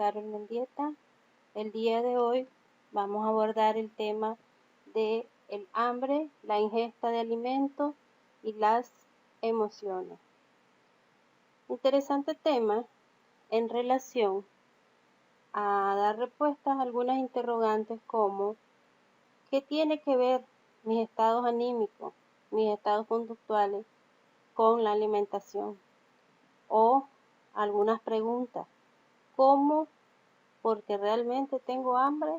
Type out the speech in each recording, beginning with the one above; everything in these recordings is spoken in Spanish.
Carol Mendieta. El día de hoy vamos a abordar el tema de el hambre, la ingesta de alimentos y las emociones. Interesante tema en relación a dar respuestas a algunas interrogantes como ¿qué tiene que ver mis estados anímicos, mis estados conductuales con la alimentación? O algunas preguntas, ¿cómo? ¿Porque realmente tengo hambre?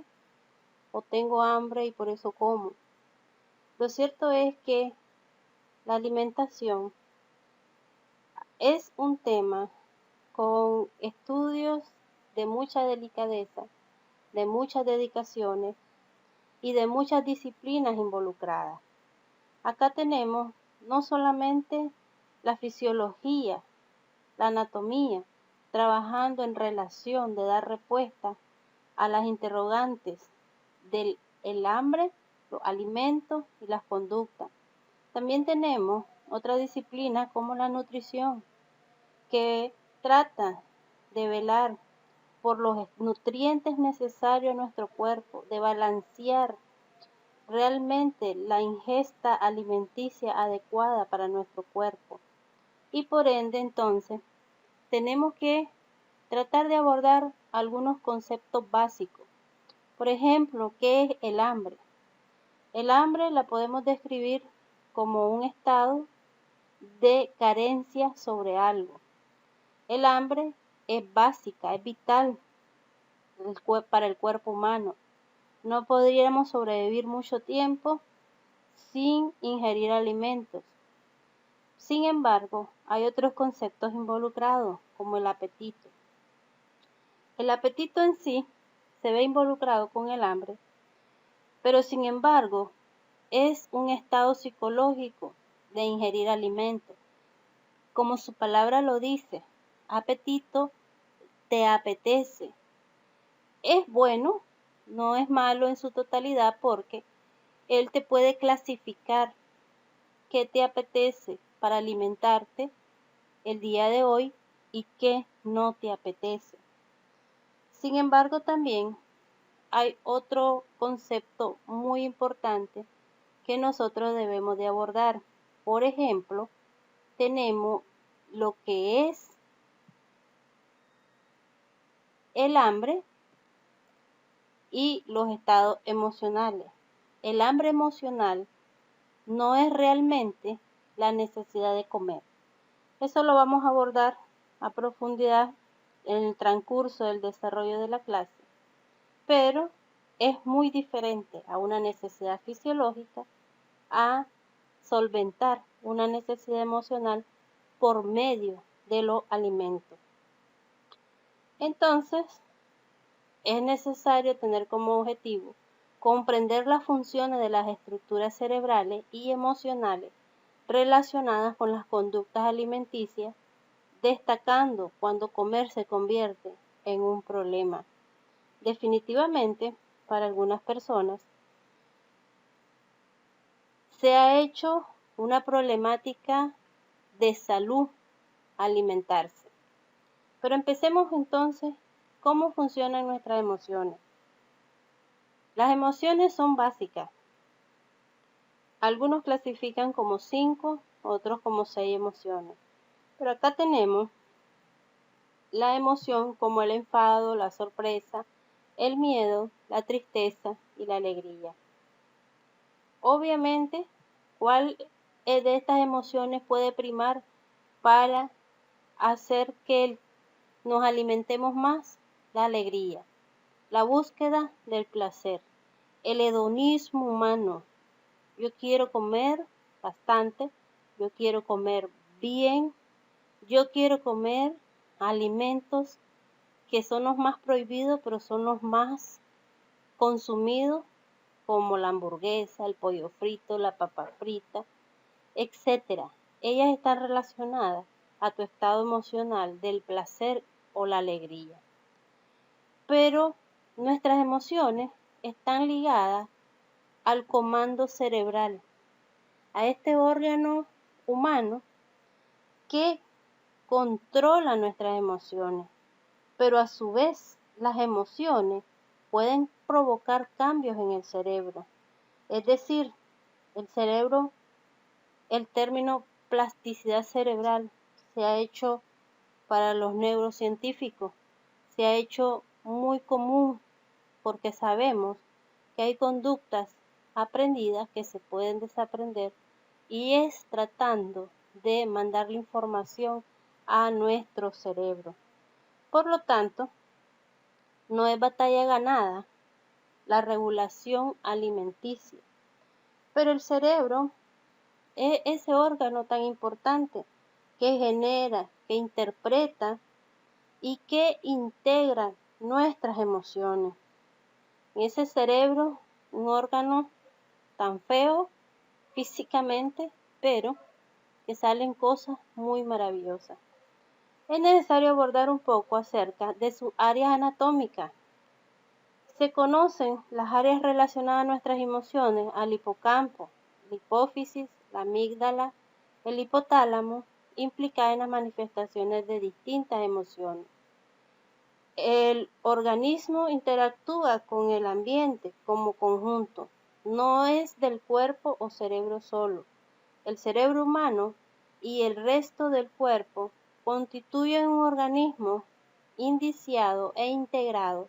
¿O tengo hambre y por eso como? Lo cierto es que la alimentación es un tema con estudios de mucha delicadeza, de muchas dedicaciones y de muchas disciplinas involucradas. Acá tenemos no solamente la fisiología, la anatomía, trabajando en relación de dar respuesta a las interrogantes del hambre, los alimentos y las conductas. También tenemos otra disciplina como la nutrición, que trata de velar por los nutrientes necesarios a nuestro cuerpo, de balancear realmente la ingesta alimenticia adecuada para nuestro cuerpo. Y por ende, entonces, tenemos que tratar de abordar algunos conceptos básicos. Por ejemplo, ¿qué es el hambre? El hambre la podemos describir como un estado de carencia sobre algo. El hambre es básica, es vital para el cuerpo humano. No podríamos sobrevivir mucho tiempo sin ingerir alimentos. Sin embargo, hay otros conceptos involucrados, como el apetito. El apetito en sí se ve involucrado con el hambre, pero sin embargo es un estado psicológico de ingerir alimentos. Como su palabra lo dice, apetito, te apetece. Es bueno, no es malo en su totalidad porque él te puede clasificar qué te apetece para alimentarte el día de hoy y qué no te apetece. Sin embargo, también hay otro concepto muy importante que nosotros debemos de abordar. Por ejemplo, tenemos lo que es el hambre y los estados emocionales. El hambre emocional no es realmente la necesidad de comer. Eso lo vamos a abordar a profundidad en el transcurso del desarrollo de la clase, pero es muy diferente a una necesidad fisiológica a solventar una necesidad emocional por medio de los alimentos. Entonces, es necesario tener como objetivo comprender las funciones de las estructuras cerebrales y emocionales relacionadas con las conductas alimenticias, destacando cuando comer se convierte en un problema. Definitivamente, para algunas personas, se ha hecho una problemática de salud alimentarse. Pero empecemos entonces, ¿cómo funcionan nuestras emociones? Las emociones son básicas. Algunos clasifican como 5, otros como 6 emociones. Pero acá tenemos la emoción como el enfado, la sorpresa, el miedo, la tristeza y la alegría. Obviamente, ¿cuál de estas emociones puede primar para hacer que nos alimentemos más? La alegría, la búsqueda del placer, el hedonismo humano. Yo quiero comer bastante, yo quiero comer bien, yo quiero comer alimentos que son los más prohibidos, pero son los más consumidos, como la hamburguesa, el pollo frito, la papa frita, etc. Ellas están relacionadas a tu estado emocional del placer o la alegría. Pero nuestras emociones están ligadas al comando cerebral, a este órgano humano que controla nuestras emociones, pero a su vez las emociones pueden provocar cambios en el cerebro. Es decir, el cerebro, el término plasticidad cerebral se ha hecho para los neurocientíficos, se ha hecho muy común porque sabemos que hay conductas aprendidas que se pueden desaprender y es tratando de mandarle información a nuestro cerebro. Por lo tanto, no es batalla ganada la regulación alimenticia, pero el cerebro es ese órgano tan importante que genera, que interpreta y que integra nuestras emociones. En ese cerebro, un órgano tan feo físicamente, pero que salen cosas muy maravillosas. Es necesario abordar un poco acerca de sus áreas anatómicas. Se conocen las áreas relacionadas a nuestras emociones, al hipocampo, la hipófisis, la amígdala, el hipotálamo, implicadas en las manifestaciones de distintas emociones. El organismo interactúa con el ambiente como conjunto, no es del cuerpo o cerebro solo. El cerebro humano y el resto del cuerpo constituyen un organismo indiciado e integrado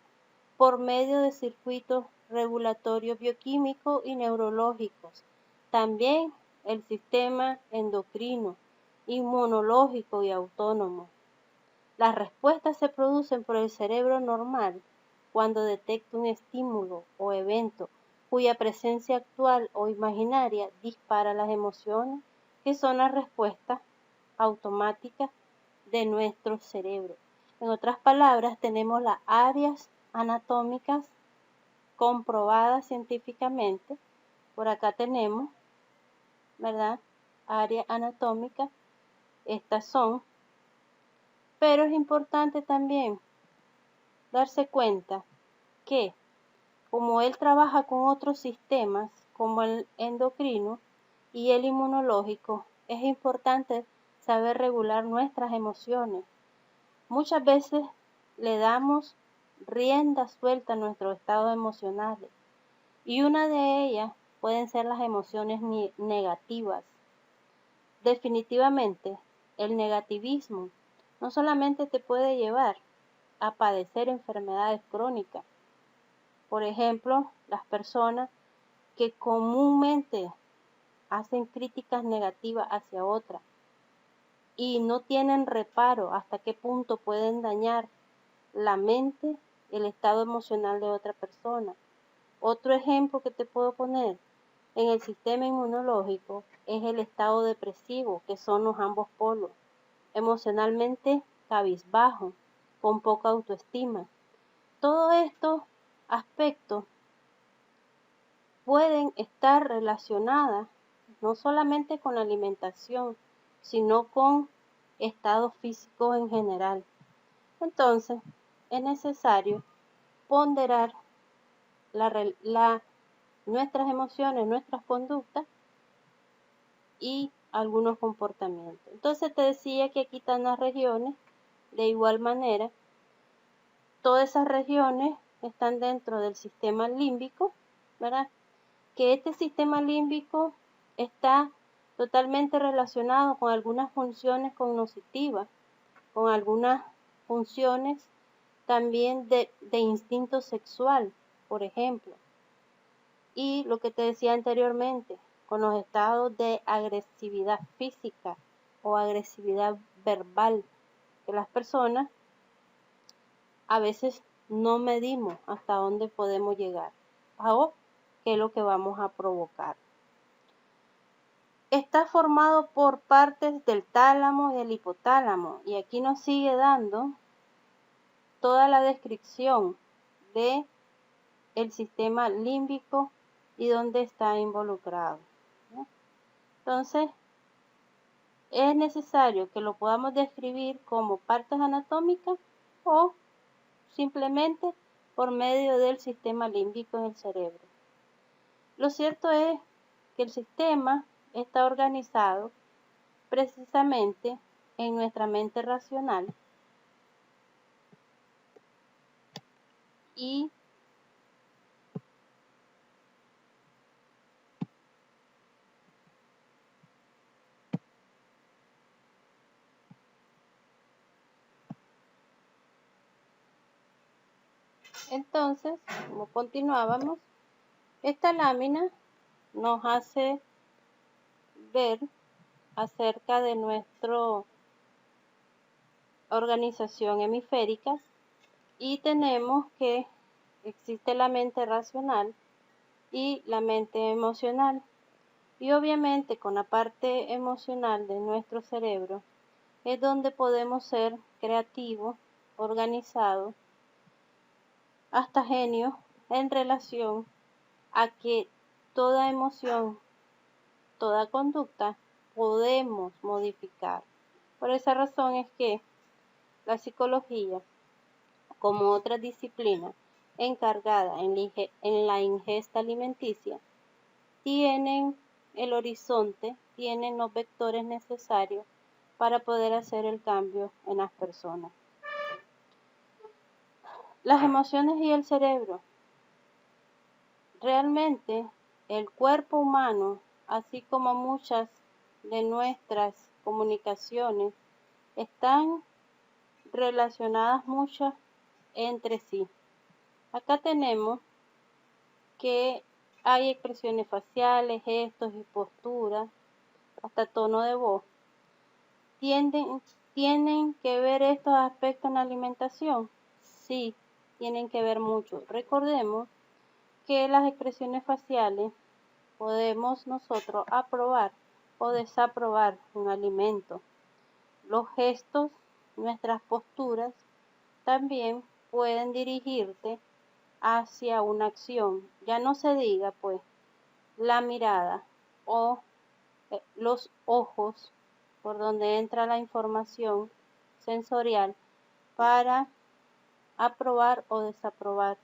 por medio de circuitos regulatorios bioquímicos y neurológicos. También el sistema endocrino, inmunológico y autónomo. Las respuestas se producen por el cerebro normal cuando detecta un estímulo o evento cuya presencia actual o imaginaria dispara las emociones, que son las respuestas automáticas de nuestro cerebro. En otras palabras, tenemos las áreas anatómicas comprobadas científicamente. Por acá tenemos, ¿verdad? Área anatómica. Estas son. Pero es importante también darse cuenta que como él trabaja con otros sistemas como el endocrino y el inmunológico, es importante saber regular nuestras emociones. Muchas veces le damos rienda suelta a nuestros estados emocionales y una de ellas pueden ser las emociones negativas. Definitivamente, el negativismo no solamente te puede llevar a padecer enfermedades crónicas. Por ejemplo, las personas que comúnmente hacen críticas negativas hacia otras y no tienen reparo hasta qué punto pueden dañar la mente, el estado emocional de otra persona. Otro ejemplo que te puedo poner en el sistema inmunológico es el estado depresivo, que son los ambos polos, emocionalmente cabizbajo, con poca autoestima. Todos estos aspectos pueden estar relacionadas no solamente con la alimentación, sino con estados físicos en general. Entonces, es necesario ponderar nuestras emociones, nuestras conductas y algunos comportamientos. Entonces te decía que aquí están las regiones. De igual manera, todas esas regiones están dentro del sistema límbico, ¿verdad? Que este sistema límbico está totalmente relacionado con algunas funciones cognitivas, con algunas funciones también de instinto sexual, por ejemplo. Y lo que te decía anteriormente, con los estados de agresividad física o agresividad verbal, que las personas a veces no medimos hasta dónde podemos llegar o qué es lo que vamos a provocar. Está formado por partes del tálamo y del hipotálamo, y aquí nos sigue dando toda la descripción de el sistema límbico y dónde está involucrado, ¿no? Entonces, es necesario que lo podamos describir como partes anatómicas o simplemente por medio del sistema límbico en el cerebro. Lo cierto es que el sistema está organizado precisamente en nuestra mente racional y entonces, como continuábamos, esta lámina nos hace ver acerca de nuestra organización hemisférica y tenemos que existe la mente racional y la mente emocional. Y obviamente con la parte emocional de nuestro cerebro es donde podemos ser creativos, organizados, hasta genios en relación a que toda emoción, toda conducta podemos modificar. Por esa razón es que la psicología, como otra disciplina encargada en la ingesta alimenticia, tienen el horizonte, tienen los vectores necesarios para poder hacer el cambio en las personas. Las emociones y el cerebro. Realmente el cuerpo humano, así como muchas de nuestras comunicaciones, están relacionadas muchas entre sí. Acá tenemos que hay expresiones faciales, gestos y posturas, hasta tono de voz. ¿Tienen que ver estos aspectos en la alimentación? Sí, tienen que ver mucho. Recordemos que las expresiones faciales podemos nosotros aprobar o desaprobar un alimento. Los gestos, nuestras posturas, también pueden dirigirte hacia una acción. Ya no se diga, pues, la mirada o los ojos por donde entra la información sensorial para aprobar o desaprobar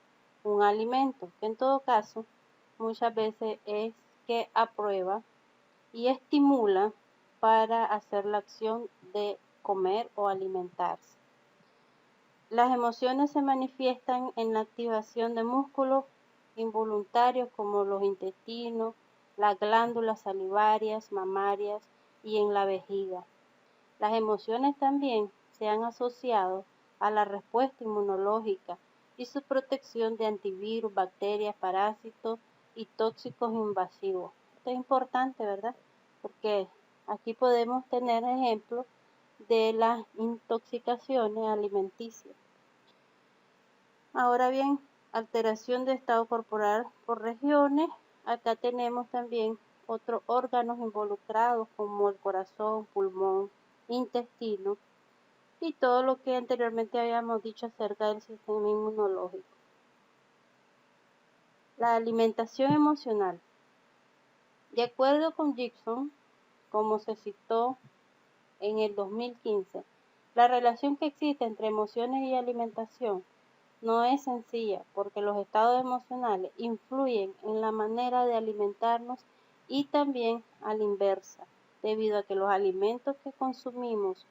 un alimento, que en todo caso muchas veces es que aprueba y estimula para hacer la acción de comer o alimentarse. Las emociones se manifiestan en la activación de músculos involuntarios como los intestinos, las glándulas salivarias, mamarias y en la vejiga. Las emociones también se han asociado a la respuesta inmunológica y su protección de antivirus, bacterias, parásitos y tóxicos invasivos. Esto es importante, ¿verdad? Porque aquí podemos tener ejemplos de las intoxicaciones alimenticias. Ahora bien, alteración de estado corporal por regiones. Acá tenemos también otros órganos involucrados como el corazón, pulmón, intestino y todo lo que anteriormente habíamos dicho acerca del sistema inmunológico. La alimentación emocional. De acuerdo con Gibson, como se citó en el 2015, la relación que existe entre emociones y alimentación no es sencilla porque los estados emocionales influyen en la manera de alimentarnos y también a la inversa, debido a que los alimentos que consumimos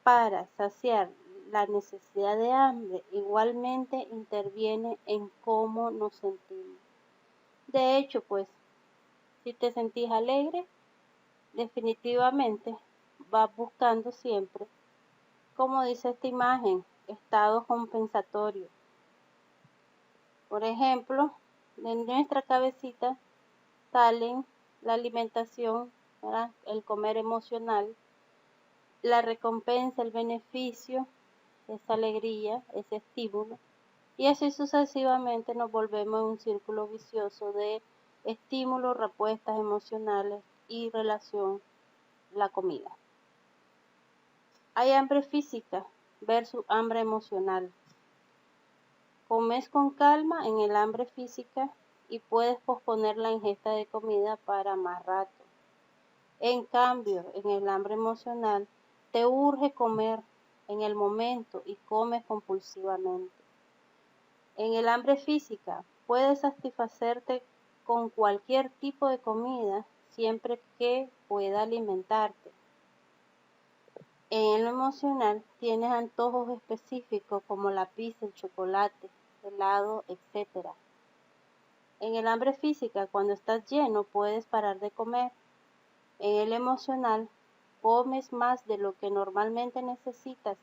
para saciar la necesidad de hambre igualmente interviene en cómo nos sentimos. De hecho, pues, si te sentís alegre, definitivamente vas buscando siempre, como dice esta imagen, estados compensatorios. Por ejemplo, de nuestra cabecita salen la alimentación, ¿verdad? El comer emocional, la recompensa, el beneficio, esa alegría, ese estímulo, y así sucesivamente nos volvemos en un círculo vicioso de estímulos, respuestas emocionales y relación la comida. Hay hambre física versus hambre emocional. Comes con calma en el hambre física y puedes posponer la ingesta de comida para más rato. En cambio, en el hambre emocional, te urge comer en el momento y comes compulsivamente. En el hambre física, puedes satisfacerte con cualquier tipo de comida siempre que pueda alimentarte. En lo emocional, tienes antojos específicos como la pizza, el chocolate, helado, etc. En el hambre física, cuando estás lleno, puedes parar de comer. En el emocional, comes más de lo que normalmente necesitas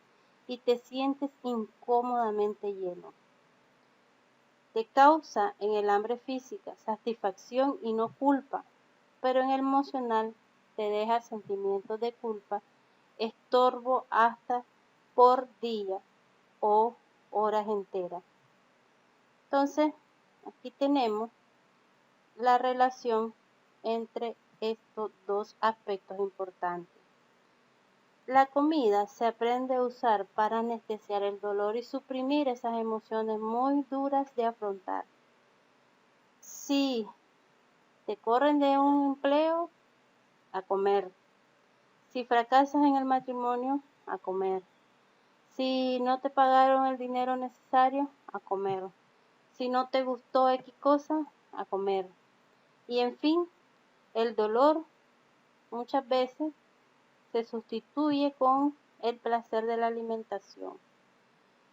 y te sientes incómodamente lleno. Te causa en el hambre física satisfacción y no culpa, pero en el emocional te deja sentimientos de culpa, estorbo hasta por día o horas enteras. Entonces, aquí tenemos la relación entre estos dos aspectos importantes. La comida se aprende a usar para anestesiar el dolor y suprimir esas emociones muy duras de afrontar. Si te corren de un empleo, a comer. Si fracasas en el matrimonio, a comer. Si no te pagaron el dinero necesario, a comer. Si no te gustó X cosa, a comer. Y en fin, el dolor muchas veces se sustituye con el placer de la alimentación.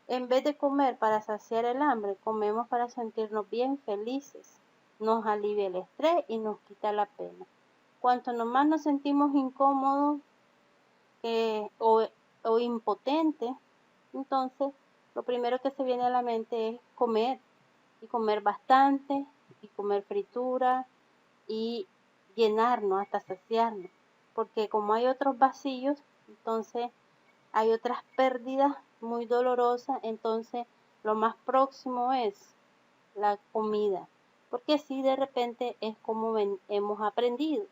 En vez de comer para saciar el hambre, comemos para sentirnos bien felices. Nos alivia el estrés y nos quita la pena. Cuanto más nos sentimos incómodos o impotentes, entonces lo primero que se viene a la mente es comer. Y comer bastante, y comer fritura, y llenarnos hasta saciarnos. Porque como hay otros vacíos, entonces hay otras pérdidas muy dolorosas, entonces lo más próximo es la comida, porque así de repente es como hemos aprendido,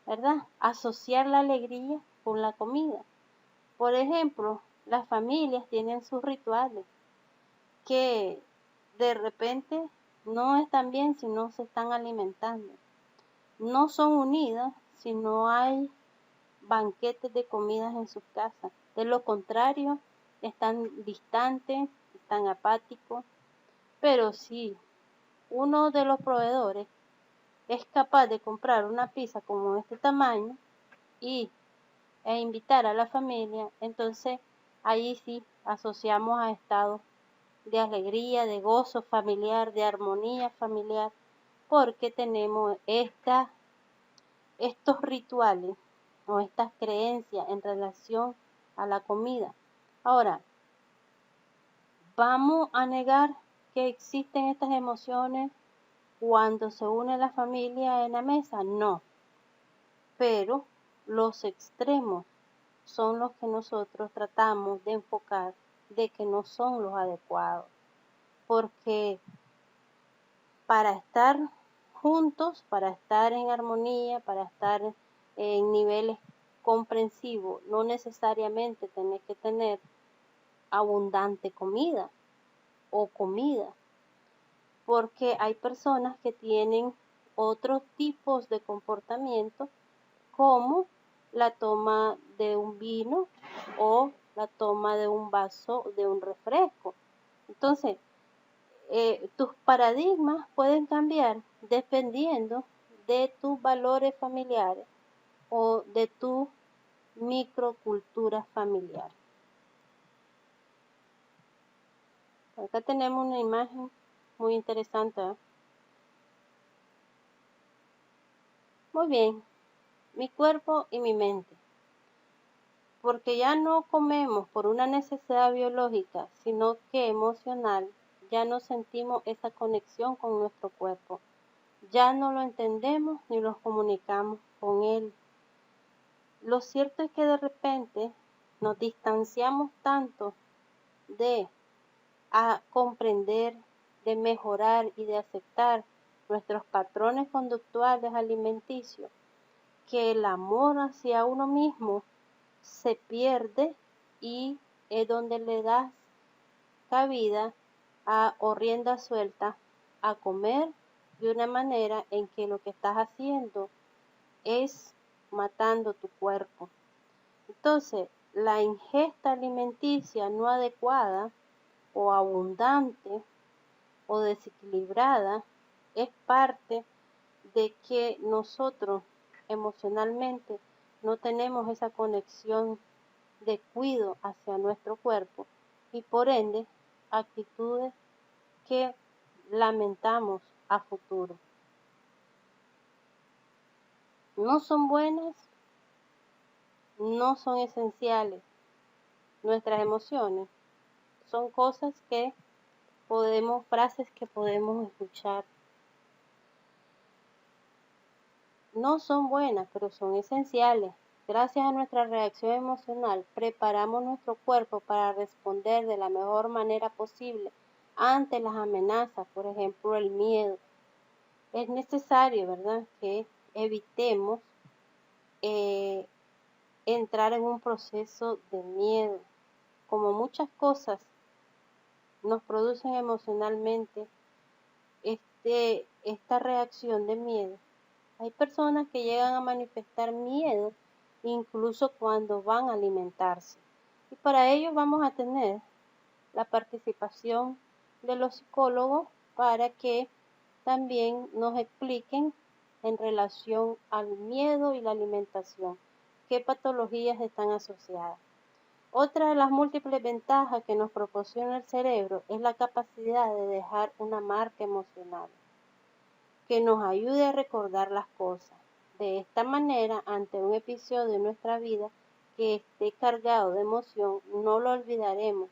¿verdad? Asociar la alegría con la comida. Por ejemplo, las familias tienen sus rituales que de repente no están bien si no se están alimentando. No son unidas si no hay banquetes de comidas en sus casas. De lo contrario, están distantes, están apáticos. Pero si uno de los proveedores es capaz de comprar una pizza como este tamaño e invitar a la familia, entonces ahí sí asociamos a estados de alegría, de gozo familiar, de armonía familiar, porque tenemos estos rituales o estas creencias en relación a la comida. Ahora, ¿vamos a negar que existen estas emociones cuando se une la familia en la mesa? No, pero los extremos son los que nosotros tratamos de enfocar de que no son los adecuados, porque para estar juntos, para estar en armonía, para estar en niveles comprensivos, no necesariamente tenés que tener abundante comida o comida, porque hay personas que tienen otros tipos de comportamiento como la toma de un vino o la toma de un vaso de un refresco. Entonces, tus paradigmas pueden cambiar dependiendo de tus valores familiares o de tu microcultura familiar. Acá tenemos una imagen muy interesante. Muy bien, mi cuerpo y mi mente. Porque ya no comemos por una necesidad biológica, sino que emocional, ya no sentimos esa conexión con nuestro cuerpo. Ya no lo entendemos ni lo comunicamos con él. Lo cierto es que de repente nos distanciamos tanto de comprender, de mejorar y de aceptar nuestros patrones conductuales alimenticios, que el amor hacia uno mismo se pierde y es donde le das cabida o rienda suelta a comer de una manera en que lo que estás haciendo es matando tu cuerpo. Entonces, la ingesta alimenticia no adecuada o abundante o desequilibrada es parte de que nosotros emocionalmente no tenemos esa conexión de cuidado hacia nuestro cuerpo y por ende actitudes que lamentamos a futuro. No son buenas, no son esenciales. Nuestras emociones son cosas que frases que podemos escuchar. No son buenas, pero son esenciales. Gracias a nuestra reacción emocional, preparamos nuestro cuerpo para responder de la mejor manera posible ante las amenazas, por ejemplo, el miedo. Es necesario, ¿verdad?, que evitemos entrar en un proceso de miedo. Como muchas cosas nos producen emocionalmente esta reacción de miedo, hay personas que llegan a manifestar miedo incluso cuando van a alimentarse. Y para ello vamos a tener la participación de los psicólogos para que también nos expliquen en relación al miedo y la alimentación, qué patologías están asociadas. Otra de las múltiples ventajas que nos proporciona el cerebro es la capacidad de dejar una marca emocional que nos ayude a recordar las cosas. De esta manera, ante un episodio de nuestra vida que esté cargado de emoción, no lo olvidaremos.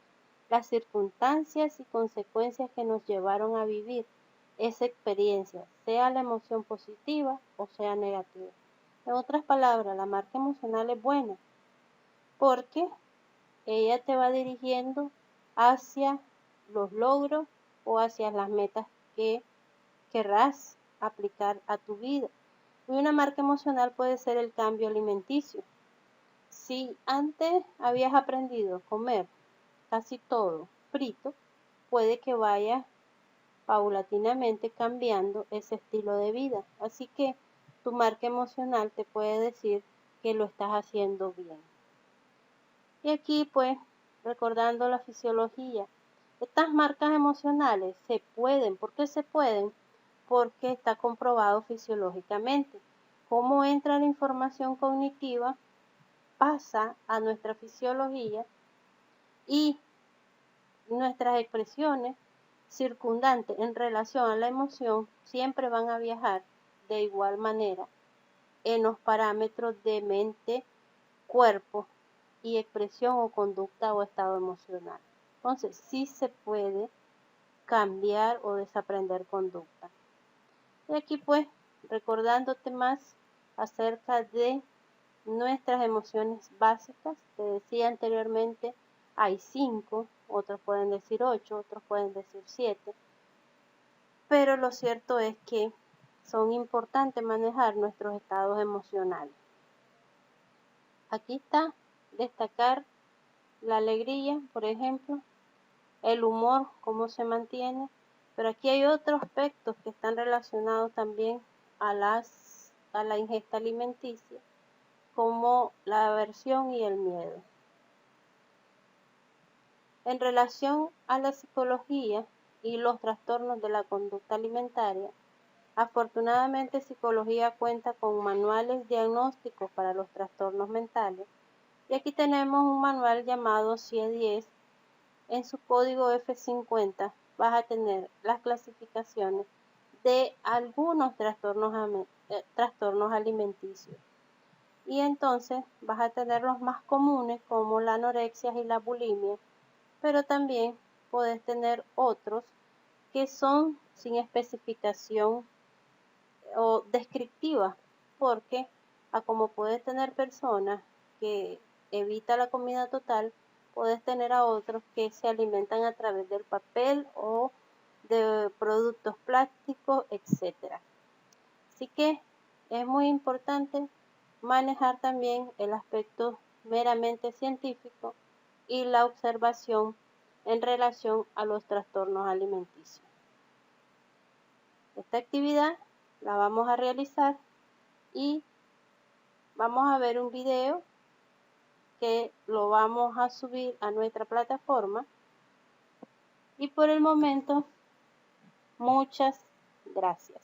Las circunstancias y consecuencias que nos llevaron a vivir esa experiencia, sea la emoción positiva o sea negativa. En otras palabras, la marca emocional es buena porque ella te va dirigiendo hacia los logros o hacia las metas que querrás aplicar a tu vida. Y una marca emocional puede ser el cambio alimenticio. Si antes habías aprendido a comer casi todo frito, puede que vayas paulatinamente cambiando ese estilo de vida. Así que tu marca emocional te puede decir que lo estás haciendo bien. Y aquí pues, recordando la fisiología, estas marcas emocionales se pueden, ¿por qué se pueden? Porque está comprobado fisiológicamente. Cómo entra la información cognitiva pasa a nuestra fisiología y nuestras expresiones circundantes en relación a la emoción siempre van a viajar de igual manera en los parámetros de mente, cuerpo y expresión o conducta o estado emocional. Entonces, sí se puede cambiar o desaprender conducta. Y aquí pues, recordándote más acerca de nuestras emociones básicas, te decía anteriormente, hay 5, otros pueden decir 8, otros pueden decir 7, pero lo cierto es que son importantes manejar nuestros estados emocionales. Aquí está destacar la alegría, por ejemplo, el humor, cómo se mantiene, pero aquí hay otros aspectos que están relacionados también a la ingesta alimenticia, como la aversión y el miedo. En relación a la psicología y los trastornos de la conducta alimentaria, afortunadamente Psicología cuenta con manuales diagnósticos para los trastornos mentales y aquí tenemos un manual llamado CIE-10. En su código F50 vas a tener las clasificaciones de algunos trastornos alimenticios. Y entonces vas a tener los más comunes como la anorexia y la bulimia, pero también puedes tener otros que son sin especificación o descriptiva, porque como puedes tener personas que evitan la comida total, puedes tener a otros que se alimentan a través del papel o de productos plásticos, etc. Así que es muy importante manejar también el aspecto meramente científico y la observación en relación a los trastornos alimenticios. Esta actividad la vamos a realizar y vamos a ver un video que lo vamos a subir a nuestra plataforma y por el momento muchas gracias.